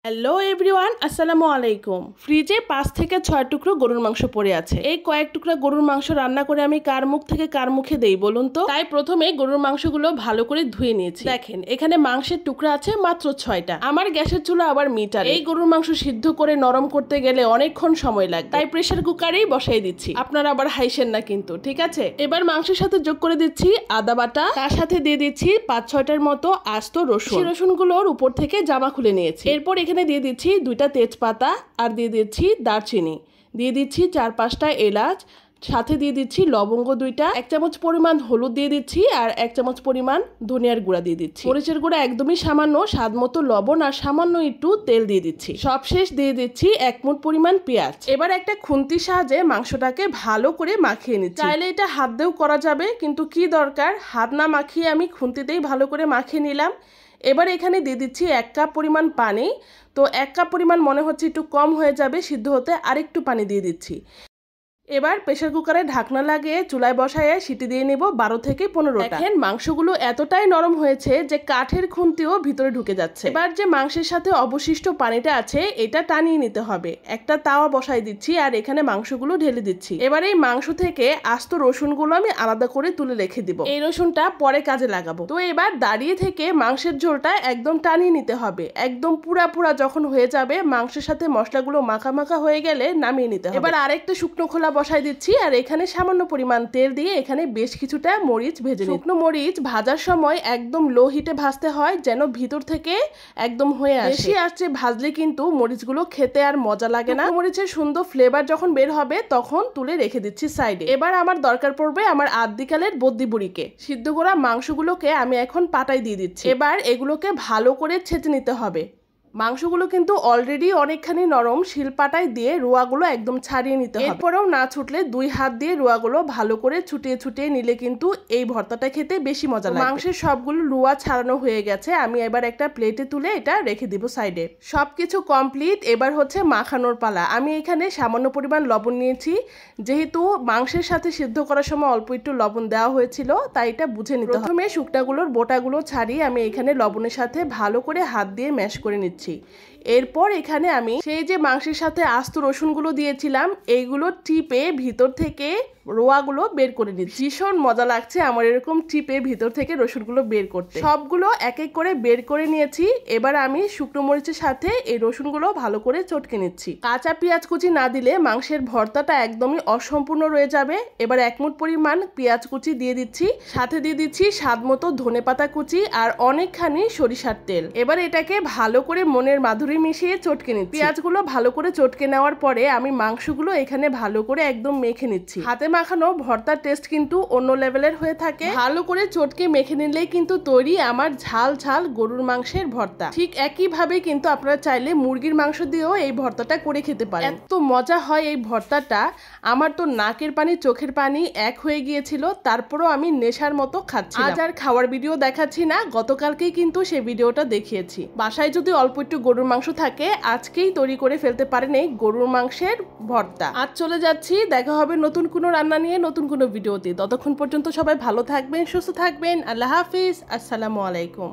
Hello everyone, আসসালামু আলাইকুম। ফ্রিজে 5 থেকে 6 টুকরো গরুর মাংস পড়ে আছে। এই কয়েক টুকরা গরুর মাংস রান্না করে আমি কার মুখ থেকে কার মুখে দেই বলুন তো? তাই প্রথমে গরুর মাংসগুলো ভালো করে ধুয়ে নিয়েছি। দেখেন এখানে মাংসের টুকরা আছে মাত্র 6টা। আমার গ্যাসের চুলা আবার মিটার। এই গরুর মাংস সিদ্ধ করে নরম করতে গেলে অনেকক্ষণ সময় লাগবে, তাই প্রেসার কুকারেই বসাই দিচ্ছি। আপনারা আবার হাইসেন না কিন্তু, ঠিক আছে? এবার মাংসের সাথে যোগ করে দিচ্ছি আদা বাটা, তার সাথে দিয়ে দিচ্ছি 5-6টার মতো আস্ত রসুন। রসুনগুলোর উপর থেকে জামা খুলে নিয়েছি। এরপর এখানে দিয়ে দিচ্ছি 2টা তেজপাতা, আর দিয়ে দিচ্ছি দারচিনি, দিয়ে দিচ্ছি 4-5টা এলাচ, সাথে দিয়ে দিচ্ছি লবঙ্গ 2টা, 1 চামচ পরিমাণ হলুদ দিয়ে দিচ্ছি, আর 1 চামচ পরিমাণ ধনিয়ার গুঁড়া দিয়ে দিচ্ছি। মরিচের গুঁড়া একদমই সামান্য, স্বাদ মতো লবণ, আর সামান্য একটু তেল দিয়ে দিচ্ছি। সবশেষ দিয়ে দিচ্ছি 1 মুঠ পরিমাণ পেঁয়াজ। এবার একটা খুন্তির সাহায্যে মাংসটাকে ভালো করে মাখিয়ে নিচ্ছি। চাইলে এটা হাত দিয়েও করা যাবে, কিন্তু কি দরকার, হাত না মাখিয়ে আমি খুন্তিতেই ভালো করে মাখিয়ে নিলাম। এবার এখানে দিয়ে দিচ্ছি 1 কাপ পরিমাণ পানি। তো 1 কাপ পরিমাণ মনে হচ্ছে একটু কম হয়ে যাবে সিদ্ধ হতে, আরেকটু পানি দিয়ে দিচ্ছি। এবার প্রেসার কুকারে ঢাকনা লাগিয়ে চুলায় বসায় সিটি দিয়ে নেব 12 থেকে 15টা। দেখেন মাংসগুলো এতটাই নরম হয়েছে যে কাঠের খুন্তিও ভিতরে ঢুকে যাচ্ছে। এবার যে মাংসের সাথে অবশিষ্ট পানিটা আছে এটা টানিয়ে নিতে হবে। একটা তাওয়া বসাই দিচ্ছি, আর এখানে মাংসগুলো ঢেলে দিচ্ছি। এবার এই মাংস থেকে আস্ত রসুনগুলো আমি আলাদা করে তুলে রেখে দিব। এই রসুনটা পরে কাজে লাগাবো। তো এবার দাঁড়িয়ে থেকে মাংসের ঝোলটা একদম টানিয়ে নিতে হবে। একদম পুরা যখন হয়ে যাবে, মাংসের সাথে মশলাগুলো মাখা মাখা হয়ে গেলে নামিয়ে নিতে হবে। এবার আরেকটা শুকনো খোলা বসাই দিচ্ছি, আর এখানে সামান্য পরিমাণ তেল দিয়ে এখানে বেশ কিছুটা মরিচ ভেজে নিচ্ছি। শুকনো মরিচ ভাজার সময় একদম লো হিটে ভাজতে হয়, যেন ভিতর থেকে একদম হয়ে আসে। বেশি আঁচে ভাজলে কিন্তু মরিচগুলো খেতে আর মজা লাগে না। মরিচের সুন্দর ফ্লেভার যখন বের হবে তখন তুলে রেখে দিচ্ছি সাইডে। এবার আমার দরকার পড়বে আমার আদ্যিকালের বদ্যি বুড়িকে। সিদ্ধ করা মাংসগুলোকে আমি এখন পাটায় দিয়ে দিচ্ছি। এবার এগুলোকে ভালো করে ছেঁচে নিতে হবে। মাংসগুলো কিন্তু অলরেডি অনেকখানি নরম, শিলপাটায় দিয়ে রোয়াগুলো একদম ছাড়িয়ে নিতে হবে। এরপরেও না ছুটলে 2 হাত দিয়ে রোয়াগুলো ভালো করে ছুটিয়ে নিলে কিন্তু এই ভর্তাটা খেতে বেশি মজা লাগে। মাংসের সবগুলো রোয়া ছাড়ানো হয়ে গেছে, আমি এবার একটা প্লেটে তুলে এটা রেখে দিব সাইডে। সবকিছু কমপ্লিট, এবার হচ্ছে মাখানোর পালা। আমি এখানে সামান্য পরিমাণ লবণ নিয়েছি, যেহেতু মাংসের সাথে সিদ্ধ করার সময় অল্প একটু লবণ দেওয়া হয়েছিল, তাই এটা বুঝে নিতে হবে। প্রথমে শুকনাগুলোর বোটাগুলো ছাড়িয়ে আমি এখানে লবণের সাথে ভালো করে হাত দিয়ে ম্যাশ করে নিচ্ছি। এরপর এখানে আমি সেই যে মাংসের সাথে আস্ত রসুনগুলো দিয়েছিলাম, এইগুলো টিপে ভিতর থেকে রোয়াগুলো বের করে নিচ্ছি। ভীষণ মজা লাগছে আমার এরকম টিপে ভিতর থেকে রসুনগুলো বের করতে। সবগুলো এক এক করে বের করে নিয়েছি। এবার আমি শুকনো মরিচের সাথে এই রসুনগুলো ভালো করে চটকে নিচ্ছি। কাঁচা পেঁয়াজ কুচি না দিলে মাংসের ভর্তাটা একদমই অসম্পূর্ণ রয়ে যাবে। এবার 1 মুঠ পরিমাণ পেঁয়াজ কুচি দিয়ে দিচ্ছি, সাথে দিয়ে দিচ্ছি স্বাদ মতো ধনেপাতা কুচি, আর অনেকখানি সরিষার তেল। এবার এটাকে ভালো করে মনের মাধুরী মিশিয়ে চটকে নিচ্ছি। পেঁয়াজগুলো ভালো করে চটকে নেওয়ার পরে আমি মাংসগুলো এখানে ভালো করে একদম মেখে নিচ্ছি। হাতে মাখানো ভর্তার টেস্ট কিন্তু অন্য লেভেলের হয়ে থাকে। ভালো করে চটকে মেখে নিলেই কিন্তু তৈরি আমার ঝাল ঝাল গরুর মাংসের ভর্তা। ঠিক একইভাবে কিন্তু আপনারা চাইলে মুরগির মাংস দিয়েও এই ভর্তাটা করে খেতে পারেন। এত মজা হয় এই ভর্তাটা, আমার তো নাকের পানি চোখের পানি এক হয়ে গিয়েছিল। তারপরও আমি নেশার মতো খাচ্ছি। আজ আর খাওয়ার ভিডিও দেখাচ্ছি না, গতকালকেই কিন্তু সেই ভিডিওটা দেখিয়েছি। বাসায় যদি অল্প একটু গরুর মাংস থাকে, আজকেই তৈরি করে ফেলতে পারেন এই গরুর মাংসের ভর্তা। আজ চলে যাচ্ছি, দেখা হবে নতুন কোনো রান্না নিয়ে নতুন কোনো ভিডিওতে। ততক্ষণ পর্যন্ত সবাই ভালো থাকবেন, সুস্থ থাকবেন। আল্লাহ হাফিজ, আসসালামু আলাইকুম।